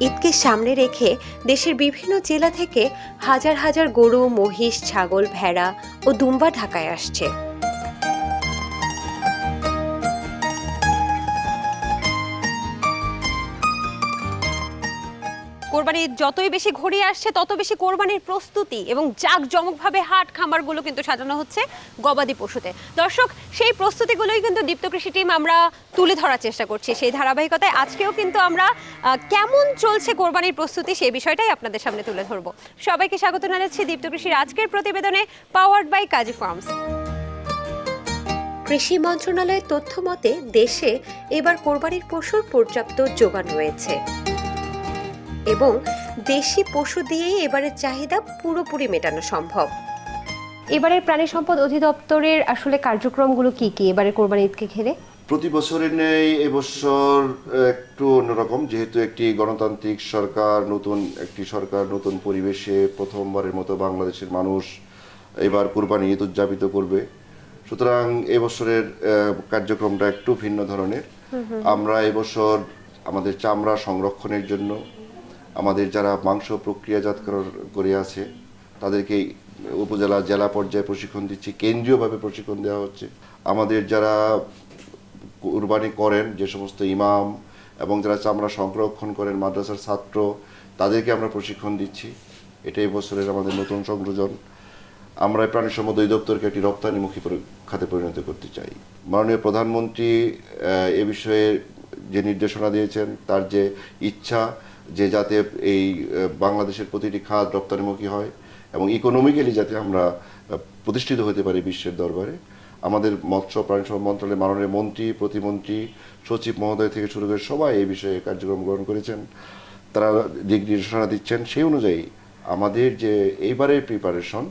ঈদকে সামনে রেখে দেশের বিভিন্ন জেলা থেকে হাজার হাজার গরু, মহিষ, ছাগল, ভেড়া ও দুম্বা ঢাকায় আসছে। কোরবানির যতই বেশি ঘড়িয়ে আসছে তত বেশি কোরবানির প্রস্তুতি এবং জাঁকজমকভাবে হাট খামারগুলো কিন্তু সাজানো হচ্ছে গবাদি পশুতে। দর্শক, সেই প্রস্তুতিগুলোই কিন্তু দীপ্ত কৃষি টিম আমরা তুলে ধরার চেষ্টা করছি। সেই ধারাবাহিকতায় আজকেও কিন্তু আমরা কেমন চলছে কোরবানির প্রস্তুতি সেই বিষয়টাই আপনাদের সামনে তুলে ধরবো। সবাইকে স্বাগত জানাচ্ছি দীপ্ত কৃষির আজকের প্রতিবেদনে, পাওয়ার্ড বাই কাজী ফার্মস। কৃষি মন্ত্রণালয়ের তথ্য মতে দেশে এবার কোরবানির পশুর পর্যাপ্ত যোগান রয়েছে এবং দেশি পশু দিয়েই এবারের চাহিদা পুরোপুরি মেটানো সম্ভব। এবারের প্রাণী সম্পদ অধিদপ্তরের আসলে কার্যক্রমগুলো কি কি এবারের কোরবানি ঈদকে ঘিরে? প্রতি বছরের নেই এবছর একটু অন্যরকম, যেহেতু একটি গণতান্ত্রিক সরকার, নতুন পরিবেশে প্রথমবারের মতো বাংলাদেশের মানুষ এবার কোরবানি ঈদ উদযাপিত করবে। সুতরাং এবছরের কার্যক্রমটা একটু ভিন্ন ধরনের। আমরা এবছর আমাদের চামড়া সংরক্ষণের জন্য আমাদের যারা মাংস প্রক্রিয়াজাত করে আছে তাদেরকে উপজেলা, জেলা পর্যায়ে প্রশিক্ষণ দিচ্ছি, কেন্দ্রীয়ভাবে প্রশিক্ষণ দেওয়া হচ্ছে। আমাদের যারা কুরবানি করেন, যে সমস্ত ইমাম এবং যারা চামড়া সংরক্ষণ করেন, মাদ্রাসার ছাত্র, তাদেরকে আমরা প্রশিক্ষণ দিচ্ছি। এটাই বছরের আমাদের নতুন সংযোজন। আমরা প্রাণী সম্পদ অধিদপ্তরকে একটি রপ্তানিমুখী খাতে পরিণত করতে চাই। মাননীয় প্রধানমন্ত্রী এ বিষয়ে যে নির্দেশনা দিয়েছেন, তার যে ইচ্ছা যে যাতে এই বাংলাদেশের প্রতিটি খাত রপ্তানিমুখী হয় এবং ইকোনমিক্যালি যাতে আমরা প্রতিষ্ঠিত হতে পারি বিশ্বের দরবারে, আমাদের মৎস্য প্রাণী সম্পদ মন্ত্রণালয়ের মাননীয় মন্ত্রী, প্রতিমন্ত্রী, সচিব মহোদয় থেকে শুরু করে সবাই এই বিষয়ে কার্যক্রম গ্রহণ করেছেন। তারা দিক নির্দেশনা দিচ্ছেন। সেই অনুযায়ী আমাদের যে এইবারের প্রিপারেশন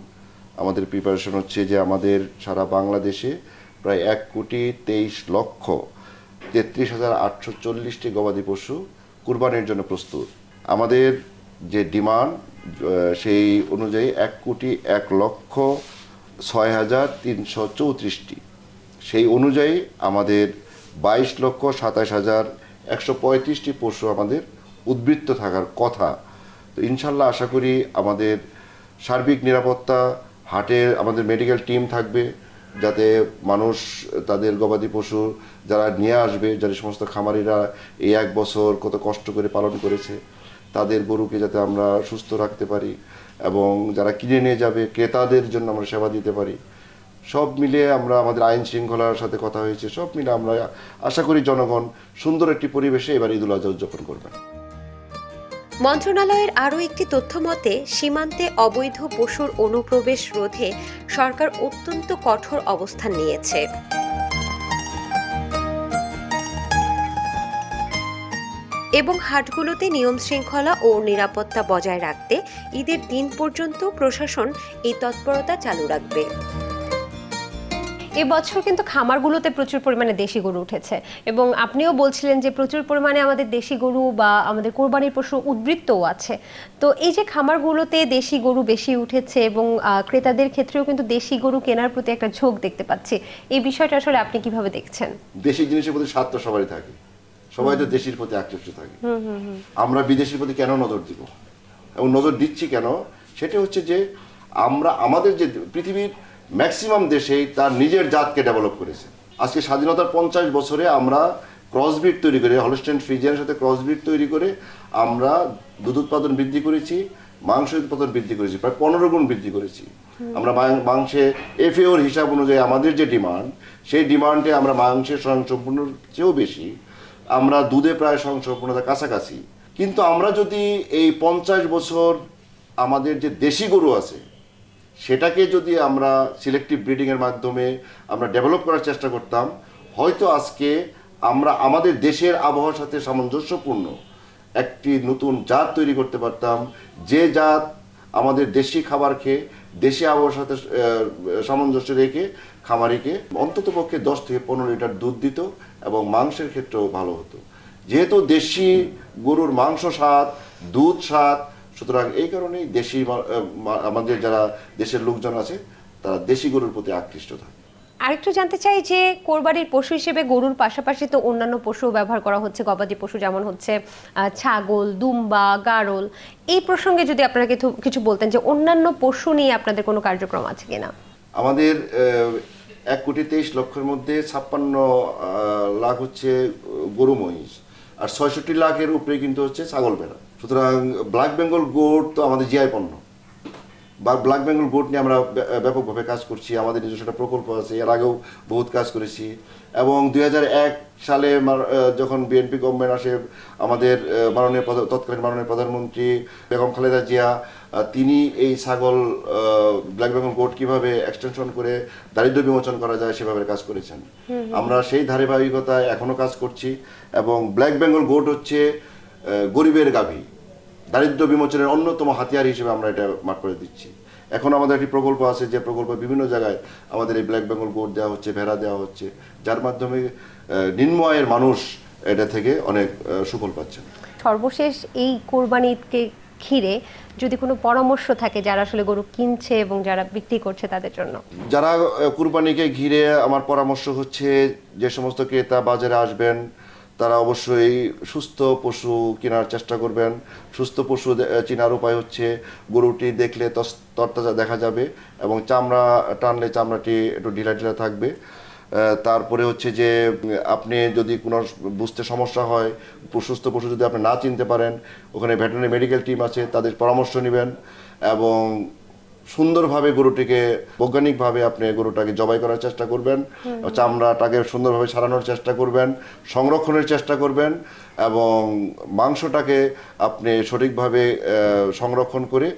হচ্ছে যে আমাদের সারা বাংলাদেশে প্রায় 1,23,33,840টি গবাদি পশু কুরবানির জন্য প্রস্তুত। আমাদের যে ডিমান্ড সেই অনুযায়ী 1,06,334টি। সেই অনুযায়ী আমাদের 22,27,135টি পশু আমাদের উদ্বৃত্ত থাকার কথা। তো ইনশাল্লাহ আশা করি আমাদের সার্বিক নিরাপত্তা, হাটের আমাদের মেডিকেল টিম থাকবে, যাতে মানুষ তাদের গবাদি পশু যারা নিয়ে আসবে, যারা সমস্ত খামারিরা এই 1 বছর কত কষ্ট করে পালন করেছে, তাদের গরুকে যাতে আমরা সুস্থ রাখতে পারি এবং যারা কিনে নিয়ে যাবে ক্রেতাদের জন্য আমরা সেবা দিতে পারি। সব মিলিয়ে আমরা আমাদের আইন শৃঙ্খলার সাথে কথা হয়েছে, সব মিলে আমরা আশা করি জনগণ সুন্দর একটি পরিবেশে এবার ঈদুল আজহা উদযাপন করবেন। মন্ত্রণালয়ের আরও একটি তথ্য মতে সীমান্তে অবৈধ পশুর অনুপ্রবেশ রোধে সরকার অত্যন্ত কঠোর অবস্থান নিয়েছে। এবং হাটগুলোতে নিয়ম শৃঙ্খলা ও নিরাপত্তা বজায় রাখতে ঈদের দিন পর্যন্ত প্রশাসন এই তৎপরতা চালু রাখবে। এবছর কিন্তু খামারগুলোতে প্রচুর পরিমাণে দেশি গরু উঠেছে এবং আপনিও বলছিলেন যে প্রচুর পরিমাণে আমাদের দেশি গরু বা আমাদের কোরবানির পশু উদ্বৃত্তও আছে। তো এই যে খামারগুলোতে দেশি গরু বেশি উঠেছে এবং ক্রেতাদের ক্ষেত্রেও কিন্তু দেশি গরু কেনার প্রতি একটা ঝোঁক দেখতে পাচ্ছি, এই বিষয়টা আসলে আপনি কিভাবে দেখছেন? দেশি জিনিসের প্রতি স্বার্থ সবারই থাকে, সবাই তো দেশির প্রতি আকৃষ্ট থাকে। আমরা বিদেশির প্রতি কেন নজর দিব এবং নজর দিচ্ছি কেন, সেটা হচ্ছে যে আমরা আমাদের যে পৃথিবীর ম্যাক্সিমাম দেশেই তার নিজের জাতকে ডেভেলপ করেছে। আজকে স্বাধীনতার 50 বছরে আমরা ক্রসব্রিড তৈরি করে, হলস্টাইন ফ্রিজিয়ানের সাথে ক্রসব্রিড তৈরি করে আমরা দুধ উৎপাদন বৃদ্ধি করেছি, মাংস উৎপাদন বৃদ্ধি করেছি, প্রায় 15 গুণ বৃদ্ধি করেছি। আমরা মাংসে এফএওর হিসাব অনুযায়ী আমাদের যে ডিমান্ড, সেই ডিমান্ডে আমরা মাংসের স্বয়ংসম্পূর্ণর চেয়েও বেশি, আমরা দুধে প্রায় স্বয়ংসম্পূর্ণতার কাছাকাছি। কিন্তু আমরা যদি এই 50 বছর আমাদের যে দেশি গরু আছে সেটাকে যদি আমরা সিলেক্টিভ ব্রিডিংয়ের মাধ্যমে আমরা ডেভেলপ করার চেষ্টা করতাম, হয়তো আজকে আমরা আমাদের দেশের আবহাওয়ার সাথে সামঞ্জস্যপূর্ণ একটি নতুন জাত তৈরি করতে পারতাম, যে জাত আমাদের দেশি খাবার খেয়ে দেশি আবহাওয়ার সাথে সামঞ্জস্য রেখে খামারিকে অন্ততপক্ষে 10 থেকে 15 লিটার দুধ দিত এবং মাংসের ক্ষেত্রেও ভালো হতো। যেহেতু দেশি গরুর মাংস স্বাদ, দুধ স্বাদ, সুতরাং এই কারণেই দেশি আমাদের যারা দেশের লোকজন আছে তারা দেশি গরুর প্রতি আকৃষ্ট থাকে। আরেকটু জানতে চাই যে কোরবানির পশু হিসেবে গরুর পাশাপাশি তো অন্যান্য পশু ব্যবহার করা হচ্ছে, গবাদি পশু, যেমন হচ্ছে ছাগল, দুম্বা, গাড়ল। এই প্রসঙ্গে যদি আপনারা কিছু বলতেন যে অন্যান্য পশু নিয়ে আপনাদের কোনো কার্যক্রম আছে কিনা। আমাদের 1,23,00,000-এর মধ্যে 56 লাখ হচ্ছে গরু মহিষ, আর 66 লাখের উপরে কিন্তু হচ্ছে ছাগল ভেড়া। সুতরাং ব্ল্যাক বেঙ্গল গোট তো আমাদের জিআই পণ্য, বা ব্ল্যাক বেঙ্গল গোট নিয়ে আমরা ব্যাপকভাবে কাজ করছি। আমাদের নিজস্ব একটা প্রকল্প আছে, এর আগেও বহুত কাজ করেছি। এবং 2001 সালে যখন বিএনপি গভর্নমেন্ট আসে, আমাদের তৎকালীন মাননীয় প্রধানমন্ত্রী বেগম খালেদা জিয়া তিনি এই ছাগল ব্ল্যাক বেঙ্গল গোট কিভাবে এক্সটেনশন করে দারিদ্র্য বিমোচন করা যায় সেভাবে কাজ করেছেন। আমরা সেই ধারাবাহিকতায় এখনো কাজ করছি। এবং ব্ল্যাক বেঙ্গল গোট হচ্ছে গরিবের গাভী, দারিদ্র্য বিমোচনের অন্যতম হাতিয়ার হিসেবে আমরা এটা মাঠ করে দিচ্ছি। এখন আমাদের একটি প্রকল্প আছে, যে প্রকল্প বিভিন্ন জায়গায় আমাদের এই ব্ল্যাক বেঙ্গল গোট দেওয়া হচ্ছে, ভেড়া দেওয়া হচ্ছে, যার মাধ্যমে নিম্ন আয়ের মানুষ এটা থেকে অনেক সুফল পাচ্ছেন। সর্বশেষ এই কোরবানিকে ঘিরে যদি কোনো পরামর্শ থাকে যারা আসলে গরু কিনছে এবং যারা বিক্রি করছে তাদের জন্য। যারা কুরবানিকে ঘিরে, আমার পরামর্শ হচ্ছে যে সমস্ত ক্রেতা বাজারে আসবেন তারা অবশ্যই সুস্থ পশু কেনার চেষ্টা করবেন। সুস্থ পশু চেনার উপায় হচ্ছে গরুটি দেখলে তরতাজা দেখা যাবে এবং চামড়া টানলে চামড়াটি একটু ঢিলা ঢিলা থাকবে। তারপরে হচ্ছে যে আপনি যদি কোনো বুঝতে সমস্যা হয়, সুস্থ পশু যদি আপনি না চিনতে পারেন, ওখানে ভেটেরিনারি মেডিকেল টিম আছে, তাদের পরামর্শ নেবেন এবং সুন্দরভাবে গরুটিকে বৈজ্ঞানিকভাবে আপনি গরুটাকে জবাই করার চেষ্টা করবেন, চামড়াটাকে সুন্দরভাবে সারানোর চেষ্টা করবেন, সংরক্ষণের চেষ্টা করবেন এবং মাংসটাকে আপনি সঠিকভাবে সংরক্ষণ করে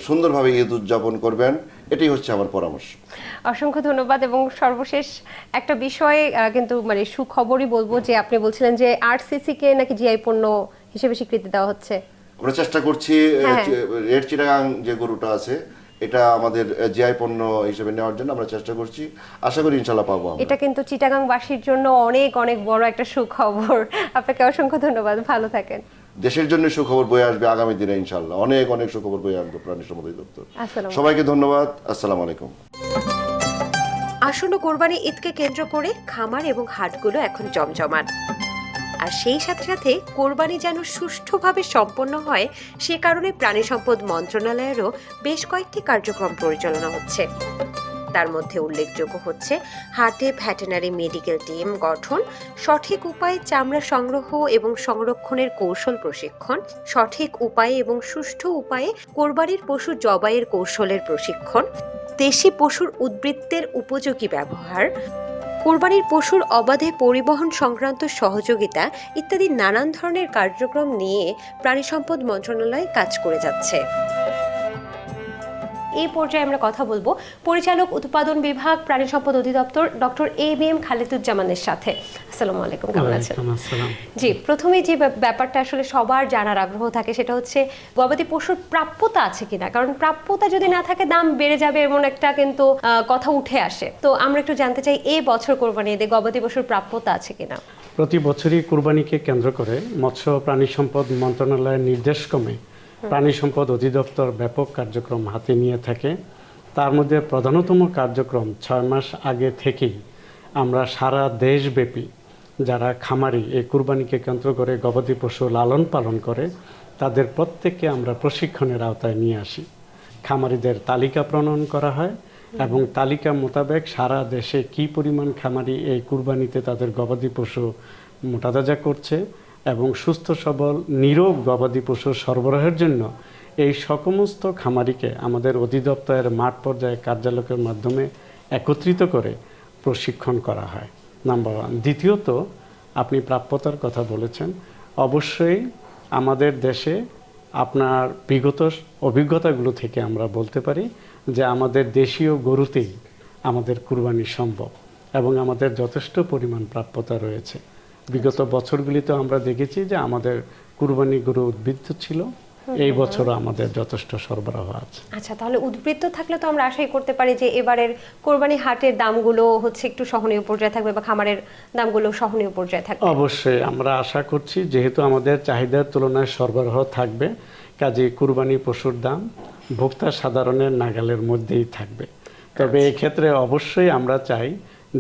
সুন্দরভাবে ঈদ উদযাপন করবেন। এটাই হচ্ছে আমার পরামর্শ। অসংখ্য ধন্যবাদ। এবং সর্বশেষ একটা বিষয় কিন্তু মানে সুখবরই বলবো, যে আপনি বলছিলেন যে আরসিসি কে নাকি জিআই পণ্য হিসেবে স্বীকৃতি দেওয়া হচ্ছে। আমরা চেষ্টা করছি রেড চিটাগাং যে গরুটা আছে এটা আমাদের জিআই পণ্য হিসেবে নেওয়ার জন্য আমরা চেষ্টা করছি। আশা করি ইনশাআল্লাহ পাবো। এটা কিন্তু চিটাগাংবাসীর জন্য অনেক অনেক বড় একটা সুখবর। আপনাকে অসংখ্য ধন্যবাদ, ভালো থাকেন। দেশের জন্য সুখবর বয়ে আসবে আগামী দিনে ইনশাআল্লাহ, অনেক অনেক সুখবর বয়ে আসবে প্রাণী সম্পদ অধিদপ্তর। সবাইকে ধন্যবাদ। আসসালামু আলাইকুম। আসন্ন কোরবানি ঈদকে কেন্দ্র করে খামার এবং হাটগুলো এখন জমজমাট। আর সেই সাথে সাথে কোরবানি যেন সুষ্ঠুভাবে সম্পন্ন হয় সে কারণে প্রাণী সম্পদ মন্ত্রণালয়েরও বেশ কয়েকটি কার্যক্রম পরিচালনা হচ্ছে। তার মধ্যে উল্লেখযোগ্য হচ্ছে হাটে ভেটেরিনারি মেডিকেল টিম গঠন, সঠিক উপায়ে চামড়া সংগ্রহ এবং সংরক্ষণের কৌশল প্রশিক্ষণ, সঠিক উপায়ে এবং সুষ্ঠু উপায়ে কোরবানির পশু জবাইয়ের কৌশলের প্রশিক্ষণ, দেশি পশুর উদ্বৃত্তের উপযোগী ব্যবহার, কোরবানির পশুর অবাধে পরিবহন সংক্রান্ত সহযোগিতা ইত্যাদি নানান ধরনের কার্যক্রম নিয়ে প্রাণী সম্পদ মন্ত্রণালয় কাজ করে যাচ্ছে। এই পর্যায়ে আমরা কথা বলবো পরিচালক উৎপাদন বিভাগ প্রাণী সম্পদ অধিদপ্তর ডক্টর এবিএম খালেদুজ্জামানের সাথে। আসসালামু আলাইকুম, কেমন আছেন? জি, প্রথমেই যে ব্যাপারটা আসলে সবার জানার আগ্রহ থাকে সেটা হচ্ছে গবাদি পশুর প্রাপ্যতা আছে কিনা, কারণ প্রাপ্যতা যদি না থাকে দাম বেড়ে যাবে এমন একটা কিন্তু কথা উঠে আসে। তো আমরা একটু জানতে চাই এই বছর কোরবানি ঈদে গবাদি পশুর প্রাপ্যতা আছে কিনা। প্রতি বছরই কুরবানিকে কেন্দ্র করে মৎস্য প্রাণী সম্পদ মন্ত্রণালয়ের নির্দেশক্রমে প্রাণী সম্পদ অধিদপ্তর ব্যাপক কার্যক্রম হাতে নিয়ে থাকে। তার মধ্যে প্রধানতম কার্যক্রম 6 মাস আগে থেকেই আমরা সারা দেশব্যাপী যারা খামারি এই কুরবানিকে কেন্দ্র করে গবাদি পশু লালন পালন করে তাদের প্রত্যেককে আমরা প্রশিক্ষণের আওতায় নিয়ে আসি। খামারিদের তালিকা প্রণয়ন করা হয় এবং তালিকা মোতাবেক সারা দেশে কি পরিমাণ খামারি এই কুরবানিতে তাদের গবাদি পশু মোটাতাজা করছে এবং সুস্থ সবল নিরোগ গবাদি পশু সরবরাহের জন্য এই সমস্ত খামারিকে আমাদের অধিদপ্তরের মাঠ পর্যায়ে কার্যালয়ের মাধ্যমে একত্রিত করে প্রশিক্ষণ করা হয়, নাম্বার 1। দ্বিতীয়ত, আপনি প্রাপ্যতার কথা বলেছেন। অবশ্যই আমাদের দেশে আপনার বিগত অভিজ্ঞতাগুলো থেকে আমরা বলতে পারি যে আমাদের দেশীয় গরুতেই আমাদের কুরবানি সম্ভব এবং আমাদের যথেষ্ট পরিমাণ প্রাপ্যতা রয়েছে। বিগত বছরগুলিতে আমরা দেখেছি যে আমাদের কুরবানি গরু উদ্বৃত্ত ছিল, এই বছরও আমাদের যথেষ্ট সরবরাহ আছে। আচ্ছা, তাহলে উদ্বৃত্ত থাকলে তো আমরা আশাই করতে পারি যে এবারের কোরবানি হাটের দামগুলো হচ্ছে একটু সহনীয় পর্যায়ে থাকবে বা খামারের দামগুলো সহনীয় পর্যায়ে থাকবে। অবশ্যই আমরা আশা করছি, যেহেতু আমাদের চাহিদার তুলনায় সরবরাহ থাকবে, কাজে কুরবানি পশুর দাম ভোক্তা সাধারণের নাগালের মধ্যেই থাকবে। তবে এই ক্ষেত্রে অবশ্যই আমরা চাই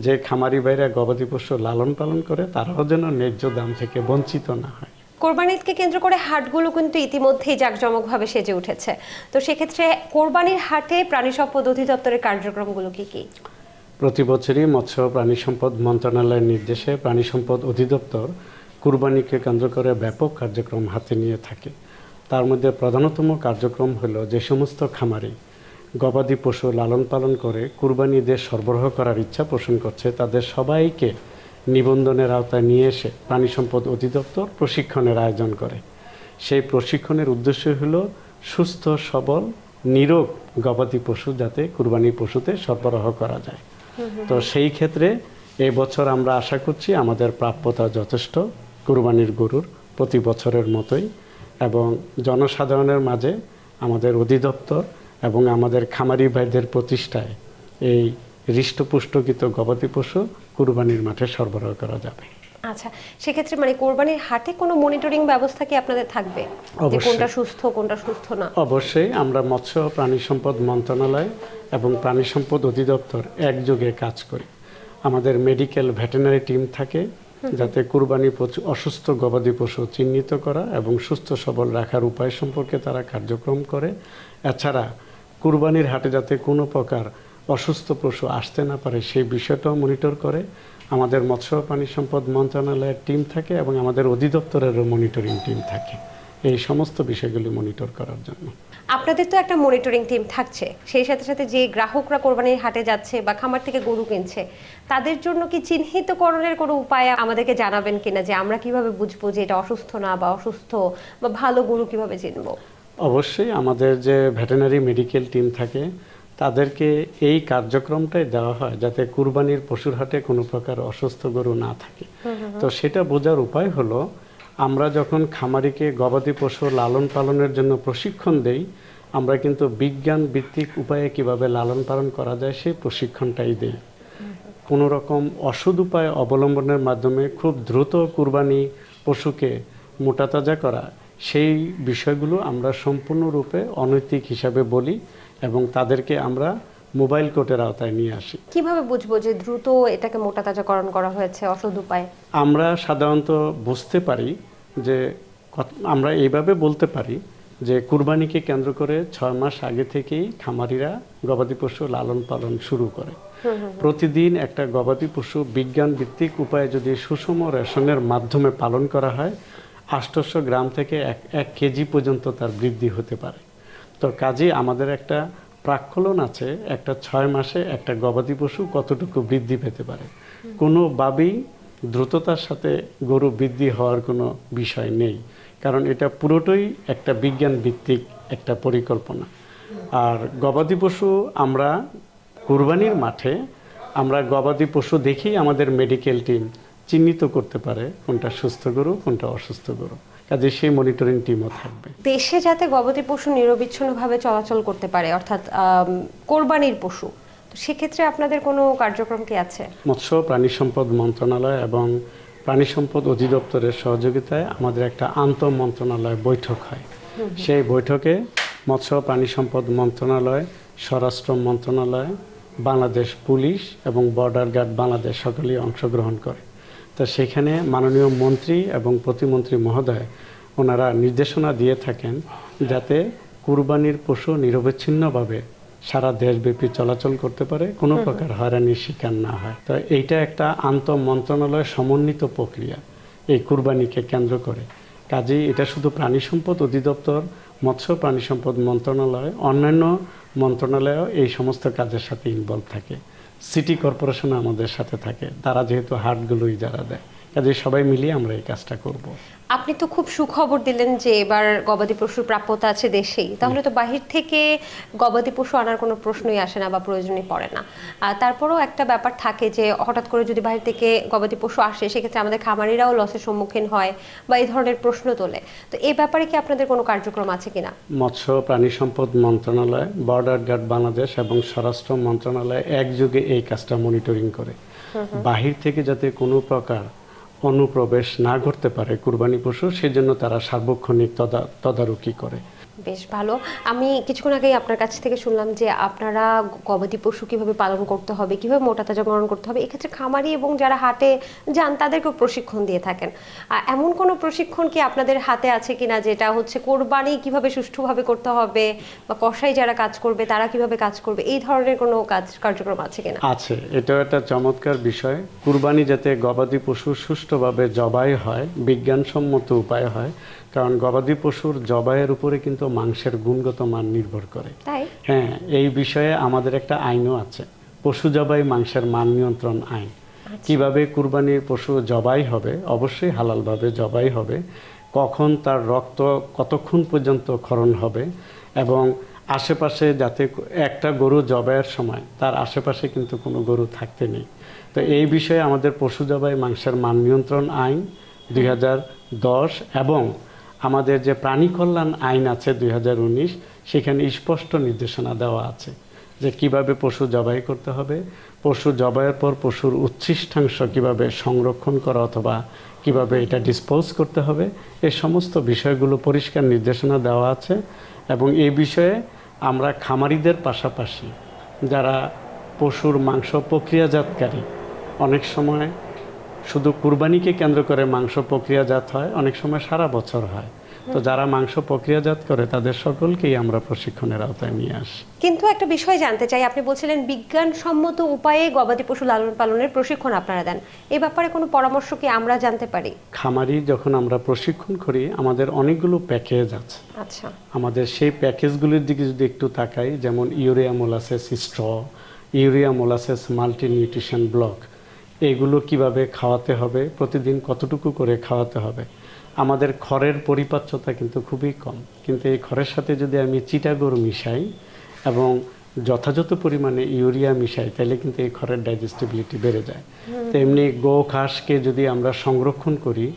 যে খামারি ভাইরা গবাদি পশু লালন পালন করে তারাও যেন ন্যায্য দাম থেকে বঞ্চিত না হয়। কোরবানি ঈদকে কেন্দ্র করে হাটগুলো কিন্তু ইতিমধ্যেই জাঁকজমকভাবে সেজে উঠেছে, তো সেক্ষেত্রে কোরবানির হাটে প্রাণী সম্পদ অধিদপ্তরের কার্যক্রমগুলো কি কি? প্রতি বছরই মৎস্য প্রাণী সম্পদ মন্ত্রণালয়ের নির্দেশে প্রাণী সম্পদ অধিদপ্তর কুরবানিকে কেন্দ্র করে ব্যাপক কার্যক্রম হাতে নিয়ে থাকে। তার মধ্যে প্রধানতম কার্যক্রম হলো যে সমস্ত খামারি গবাদি পশু লালন পালন করে কুরবানি ঈদের সরবরাহ করার ইচ্ছা পোষণ করছে তাদের সবাইকে নিবন্ধনের আওতায় নিয়ে এসে প্রাণী সম্পদ অধিদপ্তর প্রশিক্ষণের আয়োজন করে। সেই প্রশিক্ষণের উদ্দেশ্য হলো সুস্থ সবল নিরোগ গবাদি পশু যাতে কুরবানি পশুতে সরবরাহ করা যায়। তো সেই ক্ষেত্রে এবছর আমরা আশা করছি আমাদের প্রাপ্যতা যথেষ্ট কুরবানির গরুর প্রতি বছরের মতোই, এবং জনসাধারণের মাঝে আমাদের অধিদপ্তর এবং আমাদের খামারি ভাইদের প্রতিষ্ঠায় এই হৃষ্টপুষ্টকৃত গবাদি পশু কুরবানির মাঠে সরবরাহ করা যাবে। আচ্ছা, সেক্ষেত্রে মানে কোরবানির হাটে কোনো মনিটরিং ব্যবস্থা কি আপনাদের থাকবে, যে অবশ্যই। কোনটা সুস্থ কোনটা সুস্থ না? অবশ্যই আমরা মৎস্য প্রাণী সম্পদ মন্ত্রণালয় এবং প্রাণী সম্পদ অধিদপ্তর একযোগে কাজ করি। আমাদের মেডিকেল ভেটেরিনারি টিম থাকে যাতে কুরবানি অসুস্থ গবাদি পশু চিহ্নিত করা এবং সুস্থ সবল রাখার উপায় সম্পর্কে তারা কার্যক্রম করে। এছাড়া কুরবানির হাটে যাতে কোনো প্রকার অসুস্থ পশু আসতে না পারে সেই বিষয়টাও মনিটর করে। আমাদের মৎস্য প্রাণী সম্পদ মন্ত্রণালয়ের টিম থাকে এবং আমাদের অধিদপ্তরেরও মনিটরিং টিম থাকে এই সমস্ত বিষয়গুলি মনিটর করার জন্য। আপনাদের তো একটা মনিটরিং টিম থাকছে, সেই সাথে সাথে যে গ্রাহকরা কোরবানির হাটে যাচ্ছে বা খামার থেকে গরু কিনছে তাদের জন্য কি চিহ্নিতকরণের কোনো উপায় আমাদেরকে জানাবেন কিনা, যে আমরা কিভাবে বুঝবো যে এটা অসুস্থ না বা অসুস্থ, বা ভালো গরু কিভাবে চিনবো? অবশ্যই আমাদের যে ভেটেরিনারি মেডিকেল টিম থাকে তাদেরকে এই কার্যক্রমটাই দেওয়া হয় যাতে কুরবানির পশুর হাটে কোনো প্রকার অসুস্থ গরু না থাকে। তো সেটা বোঝার উপায় হলো আমরা যখন খামারিকে গবাদি পশু লালন পালনের জন্য প্রশিক্ষণ দেই আমরা কিন্তু বিজ্ঞান ভিত্তিক উপায়ে কিভাবে লালন পালন করা যায় সেই প্রশিক্ষণটাই দেই। কোনো রকম অসৎ উপায় অবলম্বনের মাধ্যমে খুব দ্রুত কুরবানি পশুকে মোটাতাজা করা সেই বিষয়গুলো আমরা সম্পূর্ণরূপে অনৈতিক হিসাবে বলি এবং তাদেরকে আমরা মোবাইল কোর্টের আওতায় নিয়ে আসি। কিভাবে বুঝবো যে দ্রুত এটাকে মোটাতাজাকরণ করা হয়েছে অসৎ উপায়ে? আমরা সাধারণত বুঝতে পারি যে আমরা এইভাবে বলতে পারি যে কুরবানিকে কেন্দ্র করে 6 মাস আগে থেকেই খামারিরা গবাদি পশু লালন পালন শুরু করে। প্রতিদিন একটা গবাদি পশু বিজ্ঞান ভিত্তিক উপায়ে যদি সুষম রেশনের মাধ্যমে পালন করা হয় 800 গ্রাম থেকে 1 কেজি পর্যন্ত তার বৃদ্ধি হতে পারে। তো কাজে আমাদের একটা প্রাক্কলন আছে একটা 6 মাসে একটা গবাদি পশু কতটুকু বৃদ্ধি পেতে পারে। কোনোভাবেই দ্রুততার সাথে গরু বৃদ্ধি হওয়ার কোনো বিষয় নেই, কারণ এটা পুরোটাই একটা বিজ্ঞান ভিত্তিক একটা পরিকল্পনা। আর গবাদি পশু আমরা কুরবানির মাঠে আমরা গবাদি পশু দেখেই আমাদের মেডিকেল টিম চিহ্নিত করতে পারে কোনটা সুস্থ গরু কোনটা অসুস্থ গরু, কাজে সেই মনিটরিং টিমও থাকবে। দেশে যাতে গবাদি পশু নিরবিচ্ছিন্নভাবে চলাচল করতে পারে অর্থাৎ কোরবানির পশু, তো সেক্ষেত্রে আপনাদের কোনো কার্যক্রম কি আছে? মৎস্য প্রাণী সম্পদ মন্ত্রণালয় এবং প্রাণী সম্পদ অধিদপ্তরের সহযোগিতায় আমাদের একটা আন্তঃ মন্ত্রণালয় বৈঠক হয়। সেই বৈঠকে মৎস্য প্রাণী সম্পদ মন্ত্রণালয়, স্বরাষ্ট্র মন্ত্রণালয়, বাংলাদেশ পুলিশ এবং বর্ডার গার্ড বাংলাদেশ সকলেই অংশগ্রহণ করে। তো সেখানে মাননীয় মন্ত্রী এবং প্রতিমন্ত্রী মহোদয় ওনারা নির্দেশনা দিয়ে থাকেন যাতে কুরবানির পশু নিরবিচ্ছিন্নভাবে সারা দেশব্যাপী চলাচল করতে পারে, কোনো প্রকার হয়রানির শিকার না হয়। তো এইটা একটা আন্তঃ মন্ত্রণালয় সমন্বিত প্রক্রিয়া এই কুরবানিকে কেন্দ্র করে। কাজেই এটা শুধু প্রাণী সম্পদ অধিদপ্তর, মৎস্য প্রাণী সম্পদ মন্ত্রণালয়, অন্যান্য মন্ত্রণালয়ও এই সমস্ত কাজের সাথে ইনভলভ থাকে। সিটি কর্পোরেশন আমাদের সাথে থাকে, তারা যেহেতু হাটগুলোই যারা দেয়, কাজে সবাই মিলিয়ে আমরা এই কাজটা করব। আপনি তো খুব সুখবর দিলেন যে এবার গবাদি পশুর প্রাপ্যতা আছে দেশেই, তাহলে তো বাহির থেকে গবাদি পশু আনার কোনো প্রশ্নই আসে না বা প্রয়োজনই পড়ে না। তারপরেও একটা ব্যাপার থাকে যে হঠাৎ করে যদি বাহির থেকে গবাদি পশু আসে সেক্ষেত্রে আমাদের খামারিরাও লসের সম্মুখীন হয় বা এই ধরনের প্রশ্ন তোলে, তো এই ব্যাপারে কি আপনাদের কোনো কার্যক্রম আছে কিনা? মৎস্য প্রাণী সম্পদ মন্ত্রণালয়, বর্ডার গার্ড বাংলাদেশ এবং স্বরাষ্ট্র মন্ত্রণালয় একযোগে এই কাজটা মনিটরিং করে। বাহির থেকে যাতে কোনো প্রকার অনুপ্রবেশ না করতে পারে কুরবানি পশু, সেজন্য তারা সার্বক্ষণিক তদারকি করে। বেশ ভালো। আমি কিছুক্ষণ আগেই আপনার কাছ থেকে শুনলাম যে আপনারা গবাদি পশু কিভাবে পালন করতে হবে, কিভাবে মোটা তাজাকরণ করতে হবে, এক্ষেত্রে খামারি এবং যারা হাটে যান তাদেরকেও প্রশিক্ষণ দিয়ে থাকেন। এমন কোনো প্রশিক্ষণ কি আপনাদের হাতে আছে কিনা যেটা হচ্ছে কোরবানি কিভাবে সুষ্ঠুভাবে করতে হবে, বা কসাই যারা কাজ করবে তারা কিভাবে কাজ করবে, এই ধরনের কোনো কার্যক্রম আছে কিনা? আছে, এটাও একটা চমৎকার বিষয়। কুরবানি যাতে গবাদি পশু সুষ্ঠুভাবে জবাই হয়, বিজ্ঞানসম্মত উপায় হয়, কারণ গবাদি পশুর জবাইয়ের উপরে কিন্তু মাংসের গুণগত মান নির্ভর করে। তাই হ্যাঁ, এই বিষয়ে আমাদের একটা আইনও আছে, পশু জবাই মাংসের মান নিয়ন্ত্রণ আইন। কিভাবে কুরবানির পশু জবাই হবে, অবশ্যই হালালভাবে জবাই হবে, কখন তার রক্ত কতক্ষণ পর্যন্ত ক্ষরণ হবে, এবং আশেপাশে যাতে একটা গরু জবাইয়ের সময় তার আশেপাশে কিন্তু কোনো গরু থাকতে নেই। তো এই বিষয়ে আমাদের পশু জবাই মাংসের মান নিয়ন্ত্রণ আইন 2010 এবং আমাদের যে প্রাণী কল্যাণ আইন আছে 2019, সেখানে স্পষ্ট নির্দেশনা দেওয়া আছে যে কিভাবে পশু জবাই করতে হবে, পশু জবাইয়ের পর পশুর উচ্ছিষ্টাংশ কিভাবে সংরক্ষণ করা অথবা কিভাবে এটা ডিসপোজ করতে হবে, এই সমস্ত বিষয়গুলো পরিষ্কার নির্দেশনা দেওয়া আছে। এবং এই বিষয়ে আমরা খামারিদের পাশাপাশি যারা পশুর মাংস প্রক্রিয়াজাতকারী, অনেক সময় শুধু কুরবানিকে কেন্দ্র করে মাংস প্রক্রিয়াজাত হয়, অনেক সময় সারা বছর হয়। তো যারা মাংস প্রক্রিয়াজাত করে তাদের সকলকেই আমরা প্রশিক্ষণের আওতায় নিয়ে আসি। কিন্তু একটা বিষয় জানতে চাই, আপনি বলছিলেন বিজ্ঞানসম্মত উপায়ে গবাদি পশু লালন পালনের প্রশিক্ষণ আপনারা দেন, এই ব্যাপারে কোনো পরামর্শ কি আমরা জানতে পারি? খামারি যখন আমরা প্রশিক্ষণ করি, আমাদের অনেকগুলো প্যাকেজ আছে। আচ্ছা, আমাদের সেই প্যাকেজগুলির দিকে যদি একটু তাকাই, যেমন urea molasses straw, urea molasses multi nutrition block, এগুলো কিভাবে খাওয়াতে হবে, প্রতিদিন কতটুকু করে খাওয়াতে হবে। আমাদের খড়ের পরিপাচ্যতা কিন্তু খুবই কম, কিন্তু এই খড়ের সাথে যদি আমি চিটাগোড় মিশাই এবং যথাযথ পরিমাণে ইউরিয়া মিশাই, তাহলে কিন্তু এই খড়ের ডাইজেস্টিবিলিটি বেড়ে যায়। তো এমনি গো ঘাসকে যদি আমরা সংরক্ষণ করি,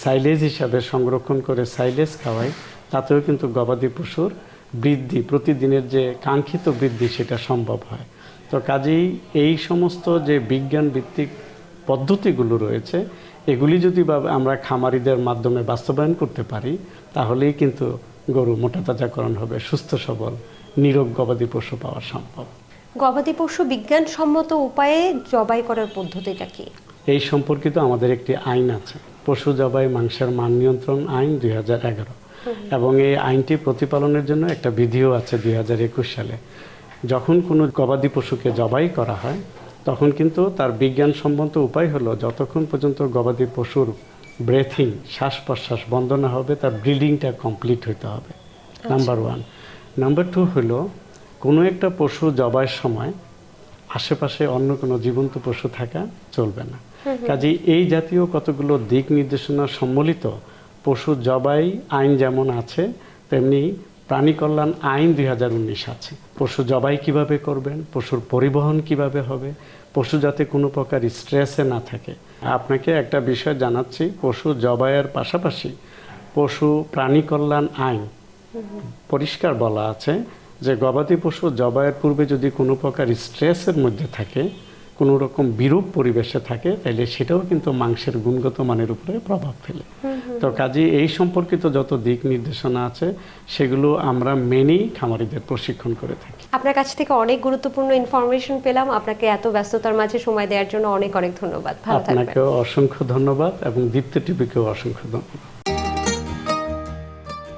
সাইলেজ হিসাবে সংরক্ষণ করে সাইলেজ খাওয়াই, তাতেও কিন্তু গবাদি পশুর বৃদ্ধি, প্রতিদিনের যে কাঙ্ক্ষিত বৃদ্ধি, সেটা সম্ভব হয়। তো কাজেই এই সমস্ত যে বিজ্ঞান ভিত্তিক পদ্ধতিগুলো রয়েছে, এগুলি যদি আমরা খামারিদের মাধ্যমে বাস্তবায়ন করতে পারি, তাহলেই কিন্তু গরু মোটা তাজাকরণ হবে, সুস্থ সবল নিরোগ গবাদি পশু পাওয়া সম্ভব। গবাদি পশু বিজ্ঞানসম্মত উপায়ে জবাই করার পদ্ধতিটা কি? এই সম্পর্কিত আমাদের একটি আইন আছে, পশু জবাই মাংসের মান নিয়ন্ত্রণ আইন 2011, এবং এই আইনটি প্রতিপালনের জন্য একটা বিধিও আছে 2021 সালে। যখন কোনো গবাদি পশুকে জবাই করা হয়, তখন কিন্তু তার বিজ্ঞানসম্মত উপায় হলো যতক্ষণ পর্যন্ত গবাদি পশুর ব্রেথিং, শ্বাস প্রশ্বাস বন্ধ না হবে, তার ব্রিডিংটা কমপ্লিট হতে হবে, নাম্বার 1। নাম্বার 2 হলো কোনো একটা পশু জবাইয়ের সময় আশেপাশে অন্য কোনো জীবন্ত পশু থাকা চলবে না। কাজেই এই জাতীয় কতগুলো দিক নির্দেশনা সম্বলিত পশু জবাই আইন যেমন আছে, তেমনি প্রাণী কল্যাণ আইন 2019 আছে। পশু জবাই কিভাবে করবেন, পশুর পরিবহন কিভাবে হবে, পশু যাতে কোনো প্রকার স্ট্রেসে না থাকে। আপনাকে একটা বিষয় জানাচ্ছি, পশু জবাইয়ের পাশাপাশি পশু প্রাণী কল্যাণ আইন পরিষ্কার বলা আছে যে গবাদি পশু জবাইয়ের পূর্বে যদি কোনো প্রকার স্ট্রেসের মধ্যে থাকে, কোনো রকম বিরূপ পরিবেশে থাকে, তাহলে সেটাও কিন্তু মাংসের গুণগত মানের উপরে প্রভাব ফেলে। তো কাজে এই সম্পর্কিত যত দিক নির্দেশনা আছে, সেগুলো আমরা মেনেই খামারিদের প্রশিক্ষণ করে থাকি। আপনার কাছ থেকে অনেক গুরুত্বপূর্ণ ইনফরমেশন পেলাম। আপনাকে এত ব্যস্ততার মাঝে সময় দেওয়ার জন্য অনেক অনেক ধন্যবাদ। ভালো থাকবেন। আপনাকেও অসংখ্য ধন্যবাদ এবং দীপ্ত টিভিকেও অসংখ্য ধন্যবাদ।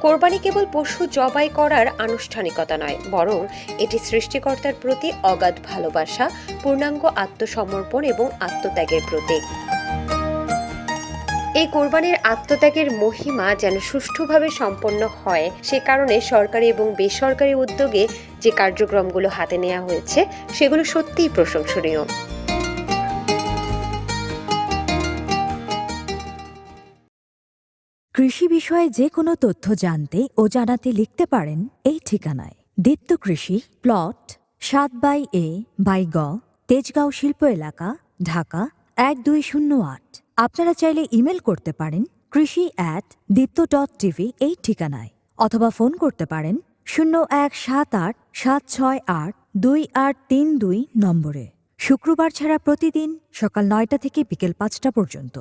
কোরবানি কেবল পশু জবাই করার আনুষ্ঠানিকতা নয়, বরং এটি সৃষ্টিকর্তার প্রতি অগাধ ভালোবাসা, পূর্ণাঙ্গ আত্মসমর্পণ এবং আত্মত্যাগের প্রতীক। এই কোরবানির আত্মত্যাগের মহিমা যেন সুষ্ঠুভাবে সম্পন্ন হয়, সে কারণে সরকারি এবং বেসরকারি উদ্যোগে যে কার্যক্রমগুলো হাতে নেওয়া হয়েছে, সেগুলো সত্যিই প্রশংসনীয়। কৃষি বিষয়ে যে কোনো তথ্য জানতে ও জানাতে লিখতে পারেন এই ঠিকানায়। দীপ্ত কৃষি, প্লট 7/A/গ, তেজগাঁও শিল্প এলাকা, ঢাকা 1208। আপনারা চাইলে ইমেল করতে পারেন krishi@dipto.tv এই ঠিকানায়, অথবা ফোন করতে পারেন 0178-768-2832 নম্বরে। শুক্রবার ছাড়া প্রতিদিন সকাল 9টা থেকে বিকেল 5টা পর্যন্ত।